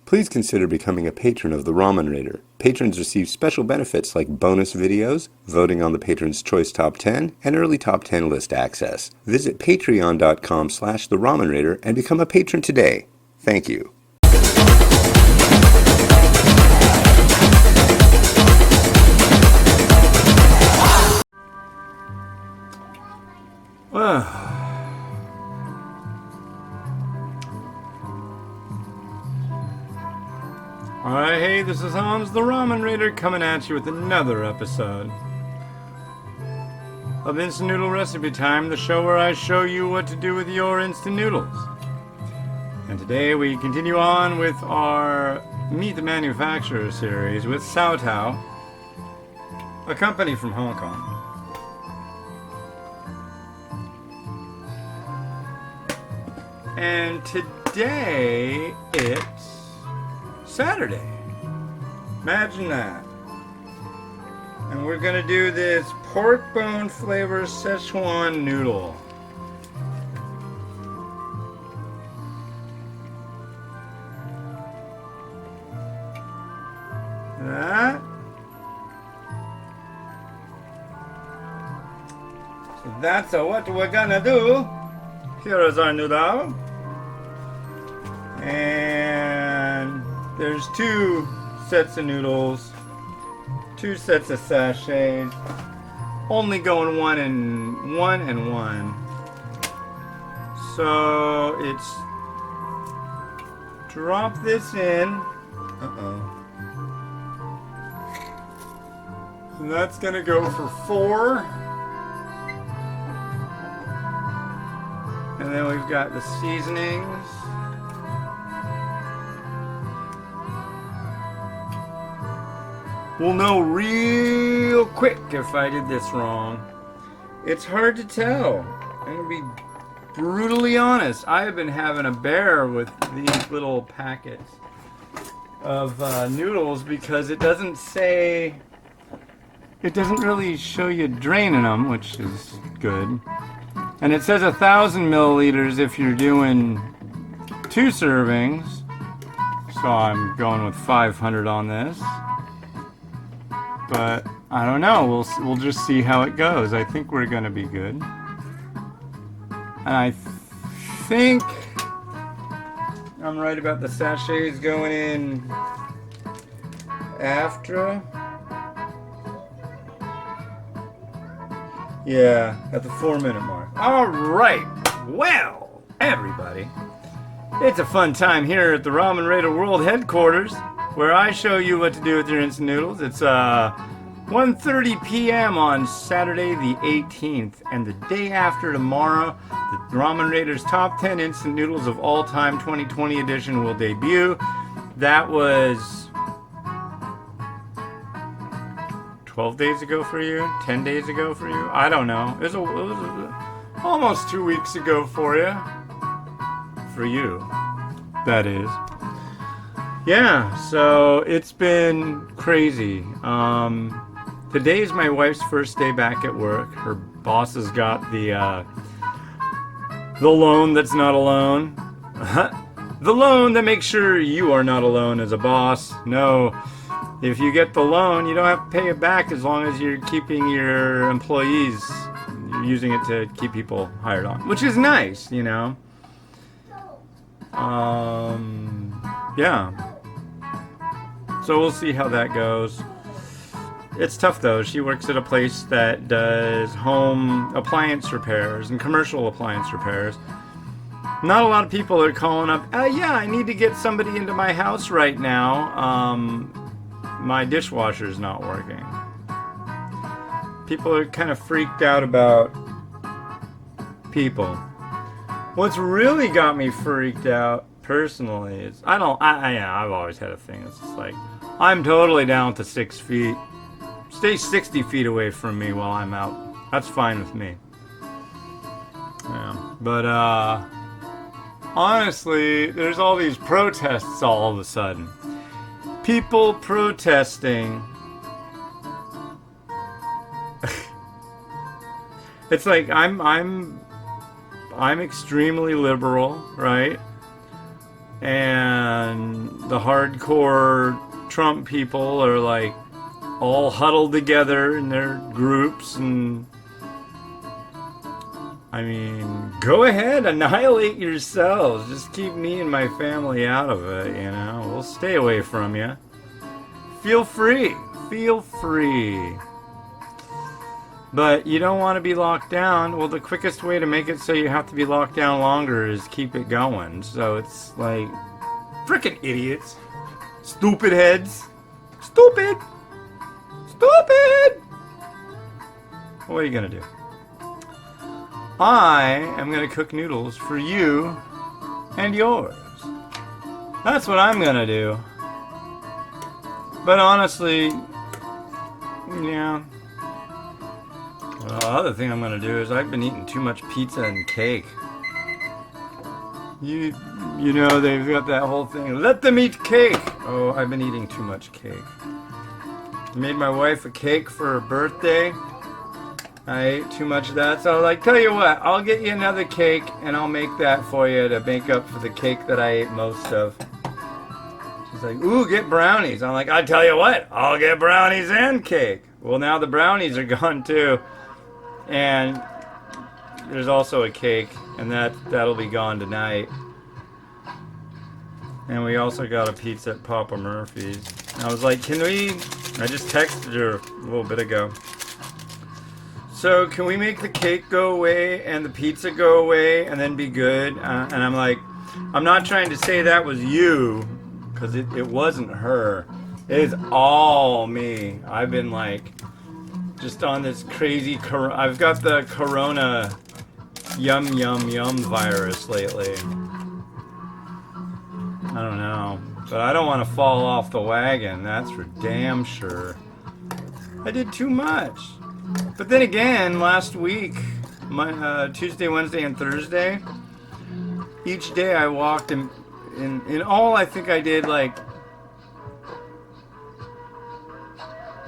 Please consider becoming a patron of the Ramen Raider. Patrons receive special benefits like bonus videos, voting on the Patron's Choice Top 10, and early Top 10 list access. Visit patreon.com/the Ramen Raider and become a patron today. Thank you. Alright, hey, this is Hans the Ramen Raider coming at you with another episode of Instant Noodle Recipe Time, the show where I show you what to do with your instant noodles. And today we continue on with our Meet the Manufacturer series with Sau Tao, a company from Hong Kong. And today it's Saturday. Imagine that. And we're gonna do this pork bone flavor Sichuan noodle. That. So that's what we're gonna do. Here is our noodle. And there's two sets of noodles, two sets of sachets, only going one and one. So it's drop this in. And that's gonna go for 4. And then we've got the seasonings. We'll know real quick if I did this wrong. It's hard to tell. I'm gonna be brutally honest. I have been having a bear with these little packets of noodles because it doesn't really show you draining them, which is good. And it says 1,000 milliliters if you're doing 2 servings. So I'm going with 500 on this. But I don't know. We'll just see how it goes. I think we're gonna be good. And I think I'm right about the sachets going in after. Yeah, at the 4-minute mark. All right. Well, everybody, it's a fun time here at the Ramen Raider World Headquarters, where I show you what to do with your instant noodles. It's 1:30 p.m. on Saturday the 18th, and the day after tomorrow, the Ramen Raiders Top 10 Instant Noodles of All Time 2020 edition will debut. That was 12 days ago for you? 10 days ago for you? I don't know. It was almost 2 weeks ago for you. For you, that is. Yeah, so it's been crazy. Today's my wife's first day back at work. Her boss has got the loan that's not a loan. The loan that makes sure you are not alone as a boss. No, if you get the loan, you don't have to pay it back as long as you're keeping your employees. You're using it to keep people hired on, which is nice, you know. Yeah. So we'll see how that goes. It's tough though. She works at a place that does home appliance repairs and commercial appliance repairs. Not a lot of people are calling up, yeah, I need to get somebody into my house right now. My dishwasher's not working. People are kind of freaked out about people. What's really got me freaked out personally is I've always had a thing. It's just like, I'm totally down to 6 feet. Stay 60 feet away from me while I'm out. That's fine with me. Yeah. But honestly, there's all these protests all of a sudden. People protesting. It's like I'm extremely liberal, right? and the hardcore Trump people are like all huddled together in their groups, and I mean, go ahead, annihilate yourselves. Just keep me and my family out of it, you know. We'll stay away from you. Feel free. Feel free. But you don't want to be locked down. Well, the quickest way to make it so you have to be locked down longer is keep it going. So it's like, frickin' idiots. Stupid heads. Stupid. Stupid. What are you gonna do? I am gonna cook noodles for you and yours. That's what I'm gonna do. But honestly, yeah. Well, the other thing I'm gonna do is I've been eating too much pizza and cake. You know they've got that whole thing. Let them eat cake. Oh, I've been eating too much cake. I made my wife a cake for her birthday. I ate too much of that, so I was like, tell you what, I'll get you another cake and I'll make that for you to make up for the cake that I ate most of. She's like, ooh, get brownies. I'm like, I tell you what, I'll get brownies and cake. Well, now the brownies are gone too. And there's also a cake, and that'll be gone tonight. And we also got a pizza at Papa Murphy's. And I was like, I just texted her a little bit ago. So can we make the cake go away and the pizza go away and then be good? And I'm like, I'm not trying to say that was you, because it wasn't her. It is all me. I've been like, just on this crazy, I've got the corona yum virus lately. I don't know. But I don't want to fall off the wagon, that's for damn sure. I did too much. But then again, last week, Tuesday, Wednesday, and Thursday, each day I walked in all, I think I did like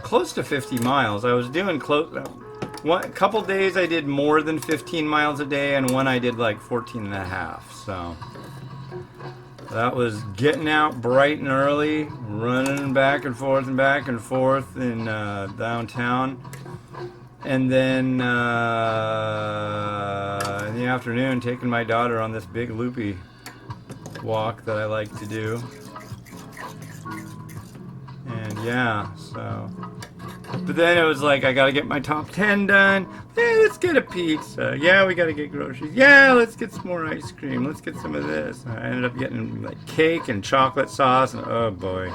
close to 50 miles. I was doing a couple days I did more than 15 miles a day, and one I did like 14 and a half. So that was getting out bright and early, running back and forth in downtown. And then in the afternoon, taking my daughter on this big loopy walk that I like to do. And yeah, so. But then it was like, I gotta get my top 10 done. Yeah, let's get a pizza. Yeah, we gotta get groceries. Yeah, let's get some more ice cream. Let's get some of this. And I ended up getting like cake and chocolate sauce. And oh boy.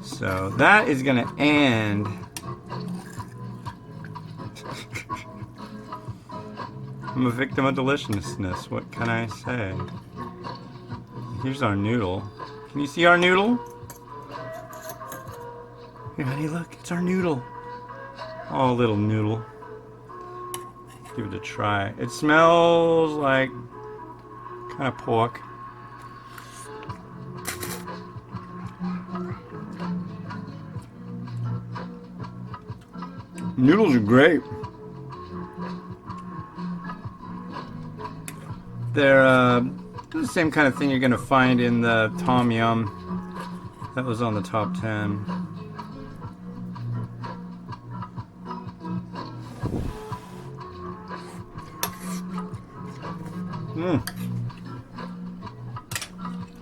So that is gonna end. I'm a victim of deliciousness. What can I say? Here's our noodle. Can you see our noodle? Here, honey, look. It's our noodle. Oh, little noodle. Give it a try. It smells like kind of pork. Noodles are great. They're the same kind of thing you're going to find in the Tom Yum. That was on the top 10.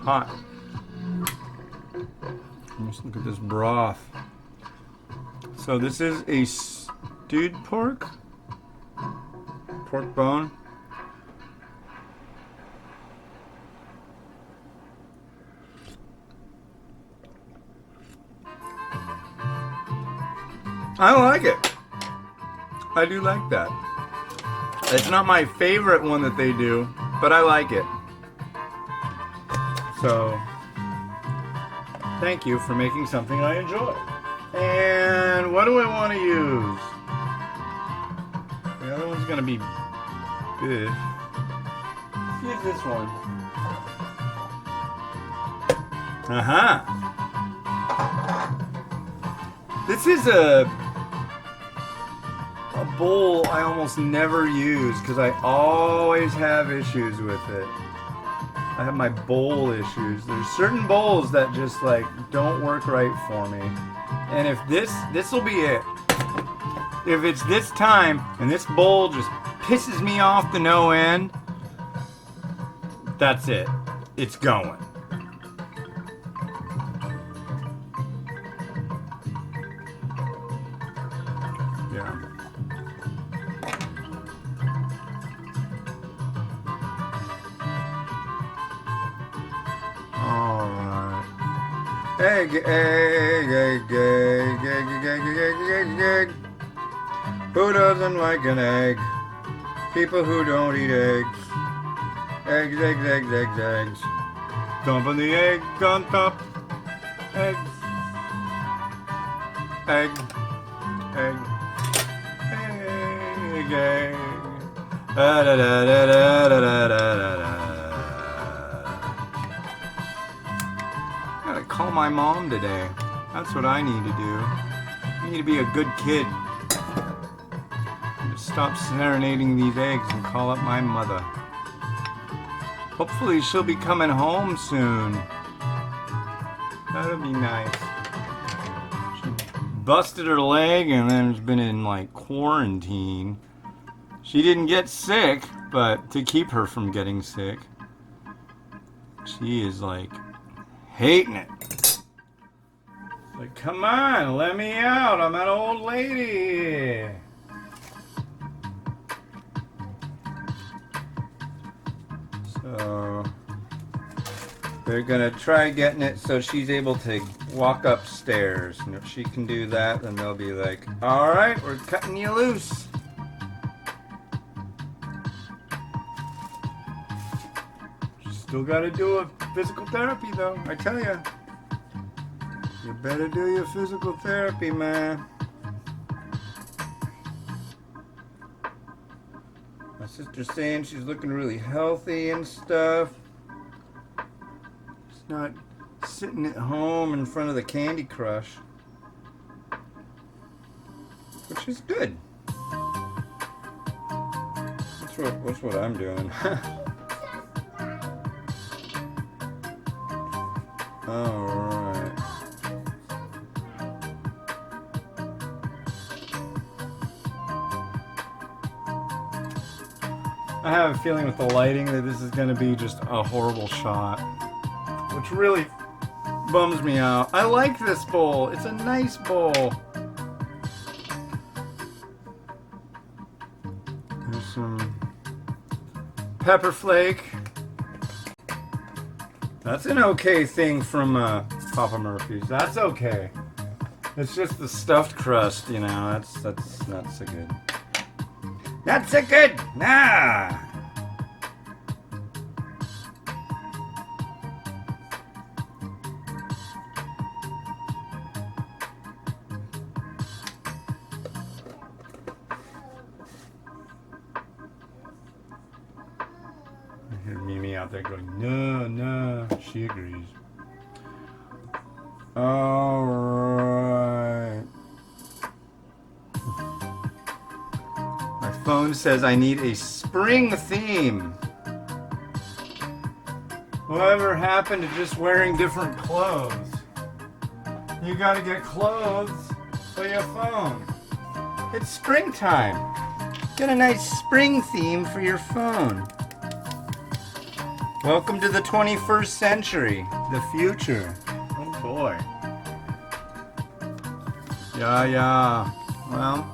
Hot. Let's look at this broth. So this is a stewed pork bone. I like it. I do like that. It's not my favorite one that they do, but I like it. So, thank you for making something I enjoy. And what do I want to use? The other one's going to be beef. Let's use this one. Aha! This is a bowl I almost never use because I always have issues with it. I have my bowl issues. There's certain bowls that just like don't work right for me. And if this will be it. If it's this time and this bowl just pisses me off the no end, that's it. It's going. Yeah. Alright. Egg, egg, egg, egg, egg, egg, egg, egg, egg, egg. Who doesn't like an egg? People who don't eat eggs. Eggs, eggs, eggs, eggs, eggs. Dumping the egg on top. Eggs. Egg. Egg. Egg, egg. Da, da, da, da, da, da, da, da, da. Gotta call my mom today. That's what I need to do. I need to be a good kid. Stop serenading these eggs and call up my mother. Hopefully she'll be coming home soon. That'll be nice. She busted her leg and then has been in like quarantine. She didn't get sick, but to keep her from getting sick, she is like hating it. Like, come on, let me out. I'm an old lady. So they're gonna try getting it so she's able to walk upstairs, and if she can do that, then they'll be like, all right, we're cutting you loose. She's still gotta do a physical therapy though, I tell you. You better do your physical therapy, man. My sister's saying she's looking really healthy and stuff. She's not sitting at home in front of the Candy Crush, which is good. That's what I'm doing. Alright. I have a feeling with the lighting that this is going to be just a horrible shot, which really bums me out. I like this bowl. It's a nice bowl. There's some pepper flake. That's an okay thing from Papa Murphy's. That's okay. It's just the stuffed crust, you know. That's not so good. Not so good. Nah. I hear Mimi out there going, no, no. She agrees. All right. My phone says I need a spring theme. Whatever happened to just wearing different clothes? You gotta get clothes for your phone. It's springtime. Get a nice spring theme for your phone. Welcome to the 21st century, the future. Oh boy. Yeah. Well,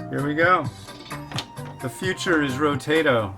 here we go. The future is Rotato.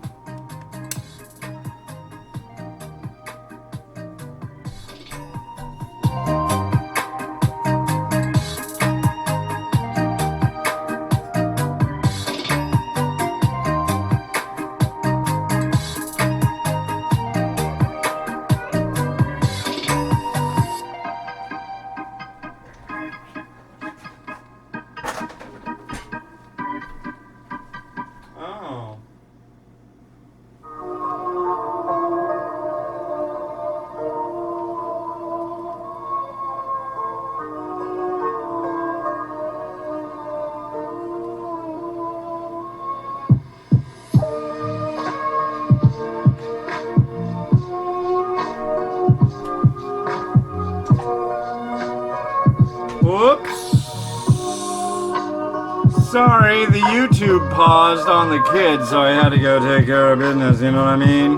sorry, the YouTube paused on the kids, so I had to go take care of business, you know what I mean?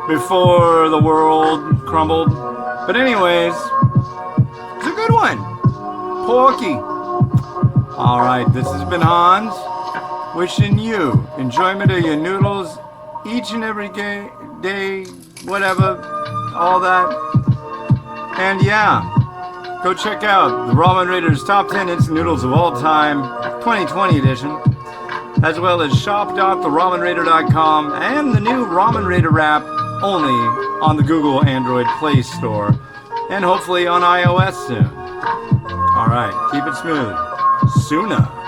Before the world crumbled. But anyways, it's a good one. Porky. Alright, this has been Hans, wishing you enjoyment of your noodles each and every day, whatever, all that. And yeah, go check out the Ramen Raiders Top 10 Instant Noodles of All Time 2020 edition, as well as shop.theramenraider.com and the new Ramen Raider app only on the Google Android Play Store and hopefully on iOS soon. Alright, keep it smooth. Suna.